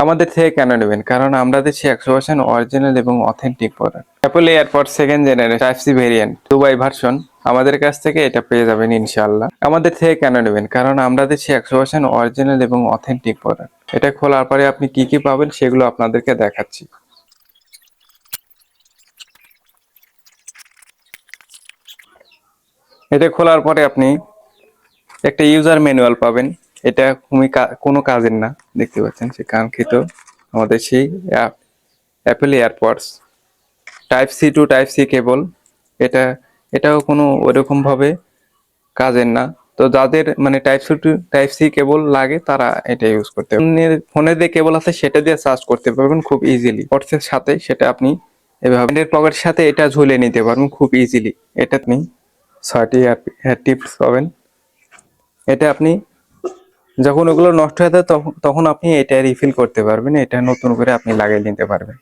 আমাদের থেকে কেন নেবেন? কারণ আমরা দিচ্ছি 100% অরিজিনাল এবং authentic product. Apple AirPods second generation type C variant Dubai version আমাদের কাছ থেকে এটা পেয়ে যাবেন ইনশাআল্লাহ। আমাদের থেকে কেন নেবেন? কারণ আমরা দিচ্ছি 100% অরিজিনাল এবং অথেন্টিক প্রোডাক্ট। এটা খোলার পরে আপনি কি কি পাবেন সেগুলো আপনাদেরকে দেখাচ্ছি। এটা খোলার পরে আপনি একটা ইউজার ম্যানুয়াল পাবেন। এটা কোনো কাজের না, দেখতে পাচ্ছেন সে কাঙ্ক্ষিত আমাদের সেই Apple AirPods type C to type C cable. এটা এটাও কোনো ওরকম ভাবে কাজের না। তো যাদের মানে type C to type C cable লাগে তারা এটা ইউজ করতে পারবেন। ফোনে যে কেবল আছে সেটা দিয়ে চার্জ করতে পারবেন খুব ইজিলি। পডসের সাথে সেটা আপনি এভাবে পকেটের সাথে এটা ঝুলিয়ে নিতে পারবেন খুব ইজিলি। এটা আপনি 6টি টিপস পাবেন। এটা আপনি যখন ওগুলো নষ্ট হয়ে যায় তখন আপনি এটা রিফিল করতে পারবেন। এটা নতুন করে আপনি লাগিয়ে নিতে পারবেন।